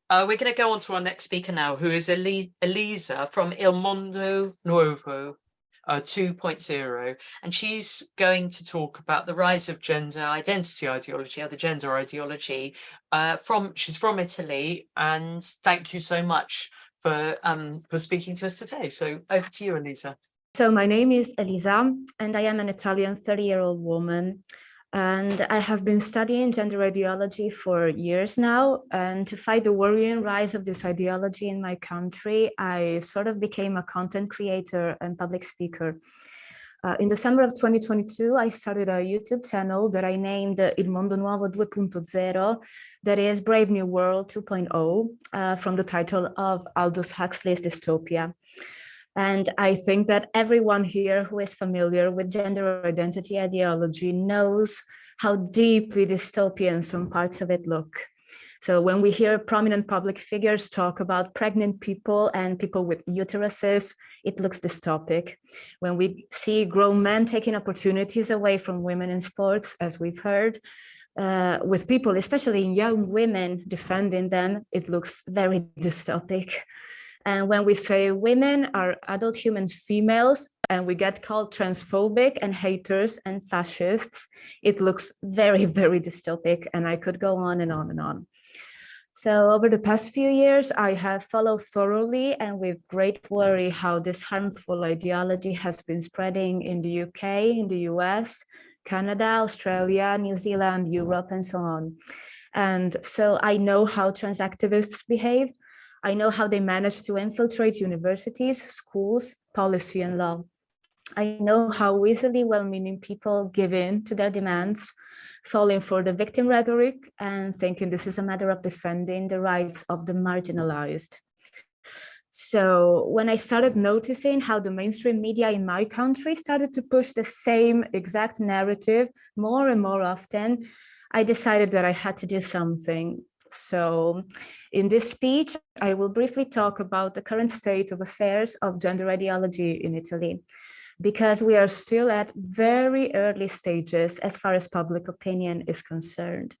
We're going to go on to our next speaker now, who is Elisa from Il Mondo Nuovo 2.0. And she's going to talk about the rise of gender identity ideology, or the gender ideology. She's from Italy. And thank you so much for speaking to us today. So over to you, Elisa. So my name is Elisa, and I am an Italian 30-year-old woman. And I have been studying gender ideology for years now. And to fight the worrying rise of this ideology in my country, I sort of became a content creator and public speaker. In December of 2022, I started a YouTube channel that I named Il mondo nuovo 2.0, that is Brave New World 2.0, from the title of Aldous Huxley's dystopia. And I think that everyone here who is familiar with gender identity ideology knows how deeply dystopian some parts of it look. So when we hear prominent public figures talk about pregnant people and people with uteruses, it looks dystopic. When we see grown men taking opportunities away from women in sports, as we've heard, with people, especially young women, defending them, it looks very dystopic. And when we say women are adult human females and we get called transphobic and haters and fascists, it looks very, very dystopic. And I could go on and on and on. So over the past few years, I have followed thoroughly and with great worry how this harmful ideology has been spreading in the UK, in the US, Canada, Australia, New Zealand, Europe, and so on. And so I know how trans activists behave. I know how they manage to infiltrate universities, schools, policy, and law. I know how easily well-meaning people give in to their demands, falling for the victim rhetoric and thinking this is a matter of defending the rights of the marginalized. So when I started noticing how the mainstream media in my country started to push the same exact narrative more and more often, I decided that I had to do something. So in this speech, I will briefly talk about the current state of affairs of gender ideology in Italy, because we are still at very early stages as far as public opinion is concerned.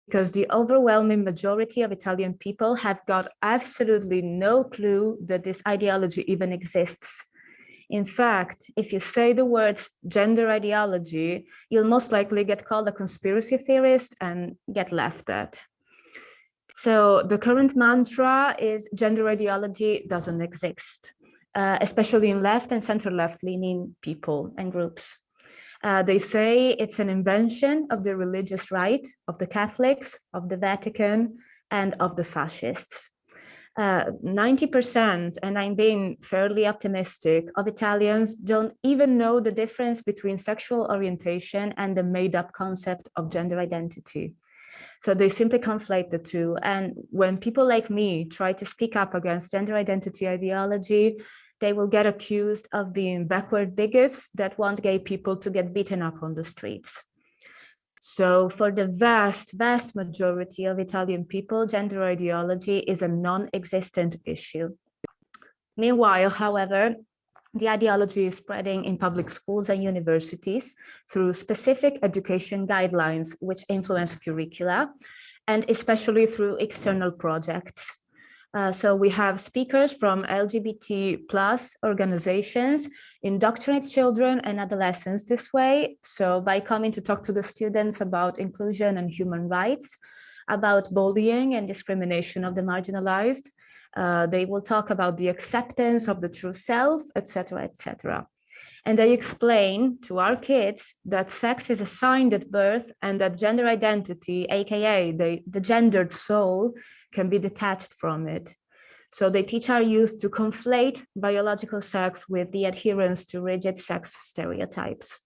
Because the overwhelming majority of Italian people have got absolutely no clue that this ideology even exists. In fact, if you say the words gender ideology, you'll most likely get called a conspiracy theorist and get laughed at. So the current mantra is gender ideology doesn't exist, especially in left and center-left leaning people and groups. They say it's an invention of the religious right, of the Catholics, of the Vatican, and of the fascists. 90%, and I'm being fairly optimistic, of Italians don't even know the difference between sexual orientation and the made-up concept of gender identity. So they simply conflate the two. And when people like me try to speak up against gender identity ideology, they will get accused of being backward bigots that want gay people to get beaten up on the streets. So for the vast, vast majority of Italian people, gender ideology is a non-existent issue. Meanwhile, however, the ideology is spreading in public schools and universities through specific education guidelines which influence curricula, and especially through external projects. So we have speakers from LGBT plus organizations indoctrinate children and adolescents this way. So by coming to talk to the students about inclusion and human rights, about bullying and discrimination of the marginalized, they will talk about the acceptance of the true self, etc., etc. And they explain to our kids that sex is assigned at birth and that gender identity, aka the gendered soul, can be detached from it. So they teach our youth to conflate biological sex with the adherence to rigid sex stereotypes.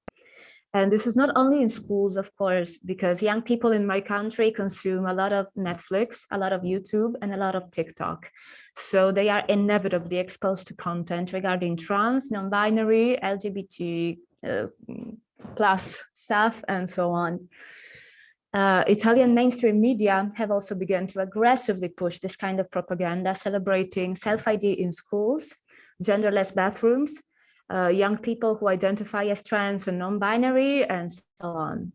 And this is not only in schools, of course, because young people in my country consume a lot of Netflix, a lot of YouTube, and a lot of TikTok. So they are inevitably exposed to content regarding trans, non-binary, LGBT plus stuff, and so on. Italian mainstream media have also begun to aggressively push this kind of propaganda, celebrating self-ID in schools, genderless bathrooms, young people who identify as trans and non-binary, and so on.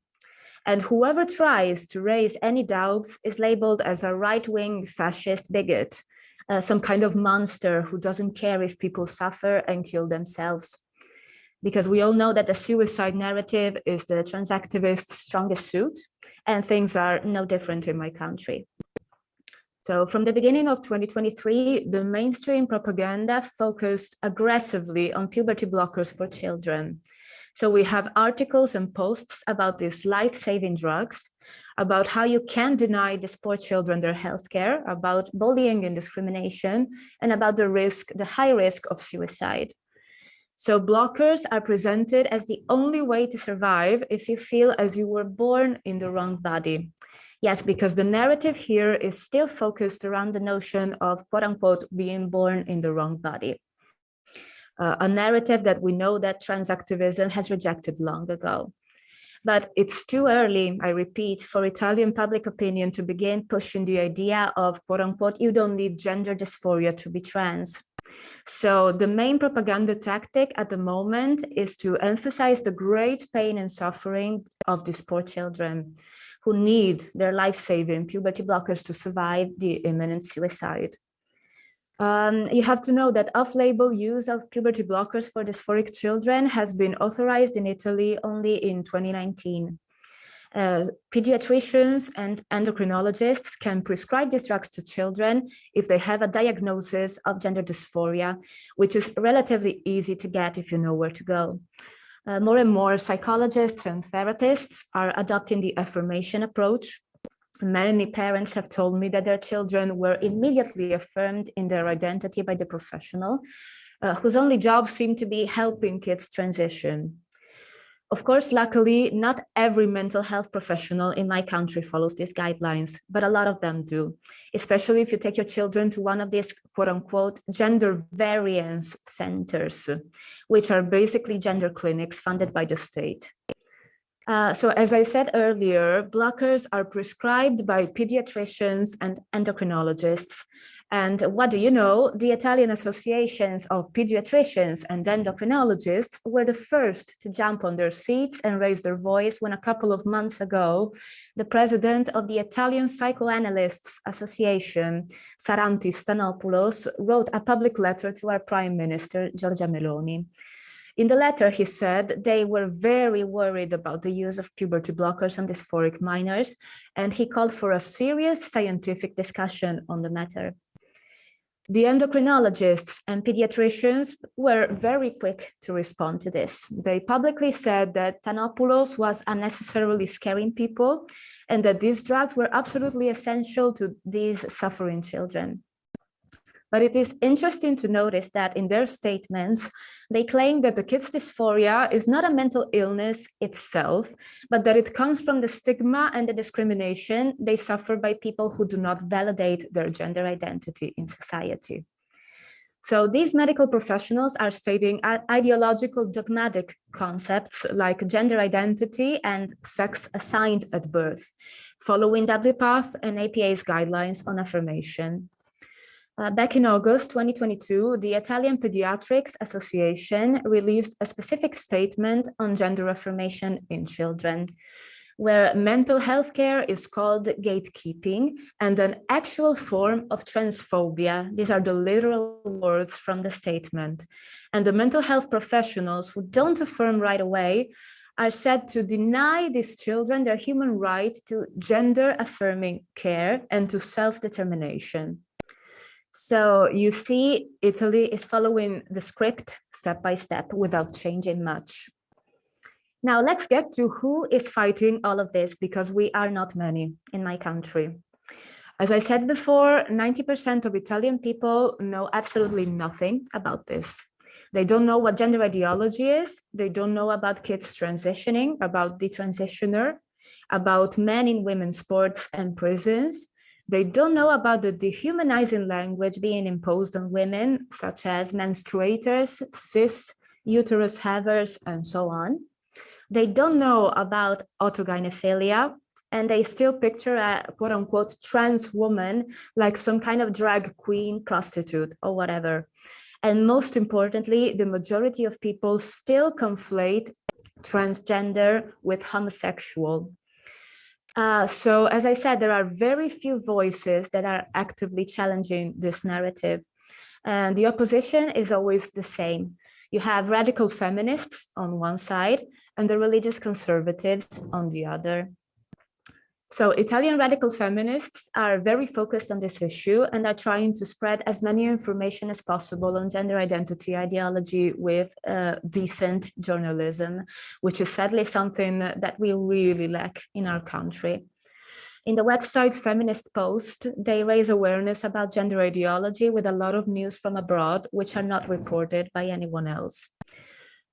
And whoever tries to raise any doubts is labeled as a right-wing fascist bigot, some kind of monster who doesn't care if people suffer and kill themselves. Because we all know that the suicide narrative is the trans activists' strongest suit, and things are no different in my country. So from the beginning of 2023, the mainstream propaganda focused aggressively on puberty blockers for children. So we have articles and posts about these life-saving drugs, about how you can deny these poor children their healthcare, about bullying and discrimination, and about the high risk of suicide. So blockers are presented as the only way to survive if you feel as you were born in the wrong body. Yes, because the narrative here is still focused around the notion of quote unquote being born in the wrong body. A narrative that we know that trans activism has rejected long ago. But it's too early, I repeat, for Italian public opinion to begin pushing the idea of quote unquote, you don't need gender dysphoria to be trans. So the main propaganda tactic at the moment is to emphasize the great pain and suffering of these poor children who need their life-saving puberty blockers to survive the imminent suicide. You have to know that off-label use of puberty blockers for dysphoric children has been authorized in Italy only in 2019. Pediatricians and endocrinologists can prescribe these drugs to children if they have a diagnosis of gender dysphoria, which is relatively easy to get if you know where to go. More and more psychologists and therapists are adopting the affirmation approach. Many parents have told me that their children were immediately affirmed in their identity by the professional, whose only job seemed to be helping kids transition. Of course, luckily, not every mental health professional in my country follows these guidelines, but a lot of them do, especially if you take your children to one of these quote unquote gender variance centers, which are basically gender clinics funded by the state. So as I said earlier, blockers are prescribed by pediatricians and endocrinologists. And what do you know? The Italian associations of pediatricians and endocrinologists were the first to jump on their seats and raise their voice when a couple of months ago, the president of the Italian Psychoanalysts Association, Sarantis Stanopoulos, wrote a public letter to our Prime Minister, Giorgia Meloni. In the letter, he said they were very worried about the use of puberty blockers on dysphoric minors, and he called for a serious scientific discussion on the matter. The endocrinologists and pediatricians were very quick to respond to this. They publicly said that Stanopoulos was unnecessarily scaring people and that these drugs were absolutely essential to these suffering children. But it is interesting to notice that in their statements, they claim that the kids' dysphoria is not a mental illness itself, but that it comes from the stigma and the discrimination they suffer by people who do not validate their gender identity in society. So these medical professionals are stating ideological dogmatic concepts like gender identity and sex assigned at birth, following WPATH and APA's guidelines on affirmation. Back in August 2022, the Italian Pediatrics Association released a specific statement on gender affirmation in children, where mental health care is called gatekeeping and an actual form of transphobia. These are the literal words from the statement. And the mental health professionals who don't affirm right away are said to deny these children their human right to gender affirming care and to self-determination. So you see, Italy is following the script step by step without changing much. Now let's get to who is fighting all of this, because we are not many in my country. As I said before, 90% of Italian people know absolutely nothing about this. They don't know what gender ideology is. They don't know about kids transitioning, about the transitioner, about men in women's sports and prisons. They don't know about the dehumanizing language being imposed on women, such as menstruators, cis, uterus havers, and so on. They don't know about autogynephilia, and they still picture a quote unquote trans woman like some kind of drag queen, prostitute, or whatever. And most importantly, the majority of people still conflate transgender with homosexual. So as I said, there are very few voices that are actively challenging this narrative. And the opposition is always the same. You have radical feminists on one side and the religious conservatives on the other. So Italian radical feminists are very focused on this issue and are trying to spread as many information as possible on gender identity ideology with decent journalism, which is sadly something that we really lack in our country. In the website Feminist Post, they raise awareness about gender ideology with a lot of news from abroad, which are not reported by anyone else.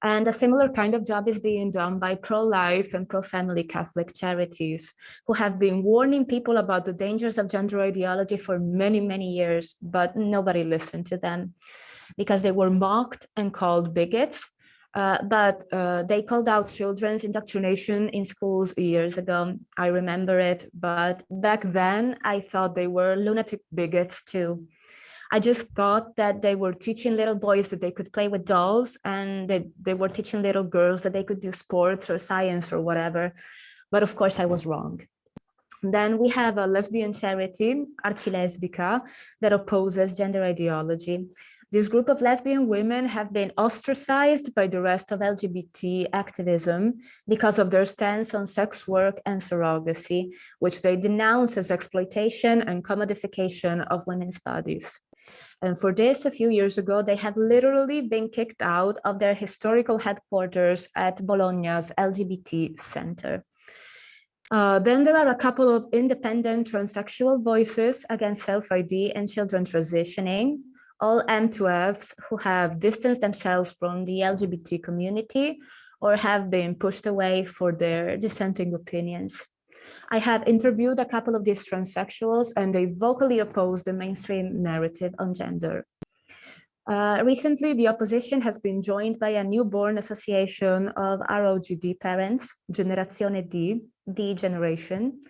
And a similar kind of job is being done by pro-life and pro-family Catholic charities, who have been warning people about the dangers of gender ideology for many, many years, but nobody listened to them because they were mocked and called bigots. But they called out children's indoctrination in schools years ago. I remember it, but back then I thought they were lunatic bigots too. I just thought that they were teaching little boys that they could play with dolls, and that they were teaching little girls that they could do sports or science or whatever. But of course I was wrong. Then we have a lesbian charity, Arcilesbica, that opposes gender ideology. This group of lesbian women have been ostracized by the rest of LGBT activism because of their stance on sex work and surrogacy, which they denounce as exploitation and commodification of women's bodies. And for this, a few years ago, they have literally been kicked out of their historical headquarters at Bologna's LGBT center. Then there are a couple of independent transsexual voices against self-ID and children transitioning, all M2Fs who have distanced themselves from the LGBT community or have been pushed away for their dissenting opinions. I have interviewed a couple of these transsexuals and they vocally oppose the mainstream narrative on gender. Recently, the opposition has been joined by a newborn association of ROGD parents, Generazione D, D generation.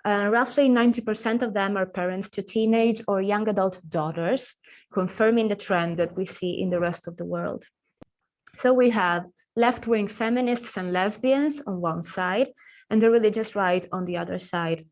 Roughly 90% of them are parents to teenage or young adult daughters, confirming the trend that we see in the rest of the world. So we have left-wing feminists and lesbians on one side, and the religious right on the other side.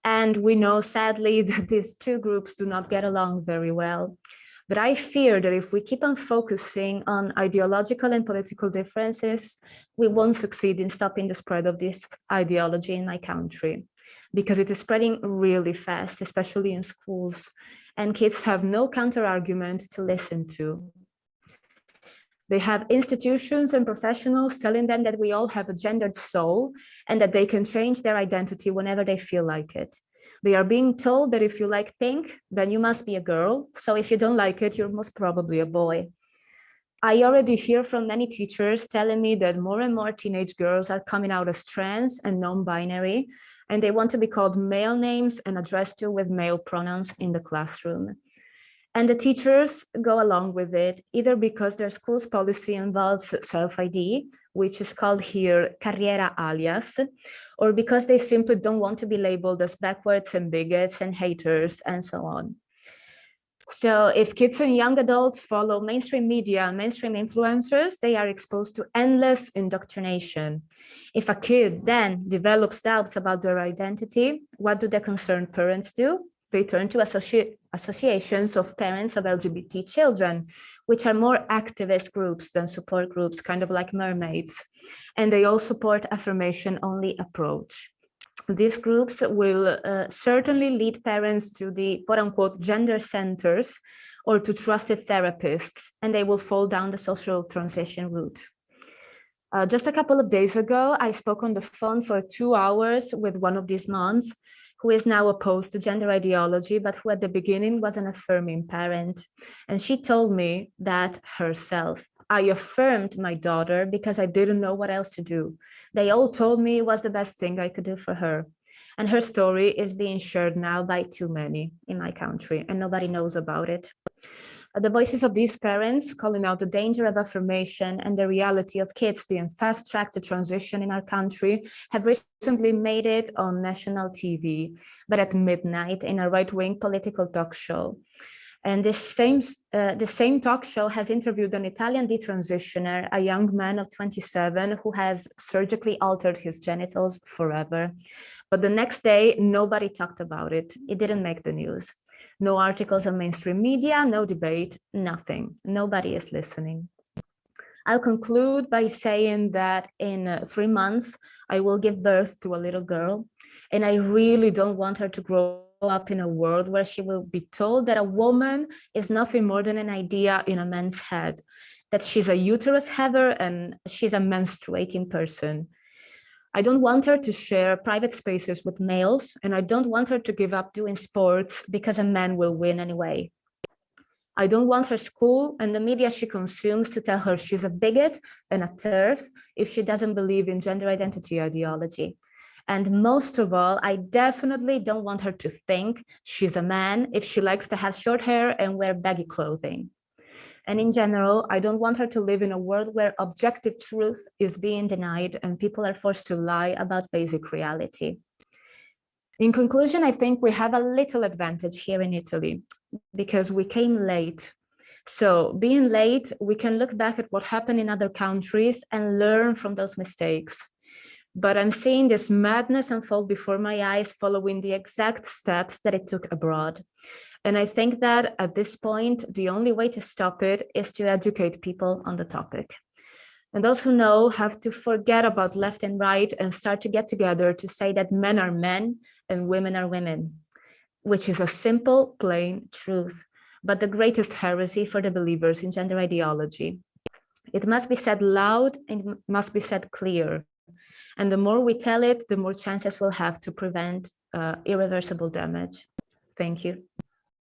And we know, sadly, that these two groups do not get along very well. But I fear that if we keep on focusing on ideological and political differences, we won't succeed in stopping the spread of this ideology in my country, because it is spreading really fast, especially in schools, and kids have no counter-argument to listen to. They have institutions and professionals telling them that we all have a gendered soul and that they can change their identity whenever they feel like it. They are being told that if you like pink, then you must be a girl. So if you don't like it, you're most probably a boy. I already hear from many teachers telling me that more and more teenage girls are coming out as trans and non-binary, and they want to be called male names and addressed to with male pronouns in the classroom. And the teachers go along with it, either because their school's policy involves self-ID, which is called here carriera alias, or because they simply don't want to be labeled as backwards and bigots and haters and so on. So if kids and young adults follow mainstream media and mainstream influencers, they are exposed to endless indoctrination. If a kid then develops doubts about their identity, what do the concerned parents do? They turn to associations of parents of LGBT children, which are more activist groups than support groups, kind of like mermaids. And they all support affirmation-only approach. These groups will certainly lead parents to the quote-unquote gender centers or to trusted therapists, and they will fall down the social transition route. Just a couple of days ago, I spoke on the phone for 2 hours with one of these moms who is now opposed to gender ideology, but who at the beginning was an affirming parent. And she told me that herself. I affirmed my daughter because I didn't know what else to do. They all told me it was the best thing I could do for her. And her story is being shared now by too many in my country, and nobody knows about it. The voices of these parents calling out the danger of affirmation and the reality of kids being fast-tracked to transition in our country have recently made it on national TV, but at midnight in a right-wing political talk show. And the same talk show has interviewed an Italian detransitioner, a young man of 27 who has surgically altered his genitals forever. But the next day, nobody talked about it. It didn't make the news. No articles on mainstream media, no debate, nothing. Nobody is listening. I'll conclude by saying that in 3 months, I will give birth to a little girl, and I really don't want her to grow up in a world where she will be told that a woman is nothing more than an idea in a man's head, that she's a uterus haver and she's a menstruating person. I don't want her to share private spaces with males, and I don't want her to give up doing sports because a man will win anyway. I don't want her school and the media she consumes to tell her she's a bigot and a TERF if she doesn't believe in gender identity ideology. And most of all, I definitely don't want her to think she's a man if she likes to have short hair and wear baggy clothing. And in general, I don't want her to live in a world where objective truth is being denied and people are forced to lie about basic reality. In conclusion, I think we have a little advantage here in Italy because we came late. So being late, we can look back at what happened in other countries and learn from those mistakes. But I'm seeing this madness unfold before my eyes following the exact steps that it took abroad. And I think that at this point, the only way to stop it is to educate people on the topic. And those who know have to forget about left and right and start to get together to say that men are men and women are women, which is a simple, plain truth, but the greatest heresy for the believers in gender ideology. It must be said loud and it must be said clear. And the more we tell it, the more chances we'll have to prevent irreversible damage. Thank you.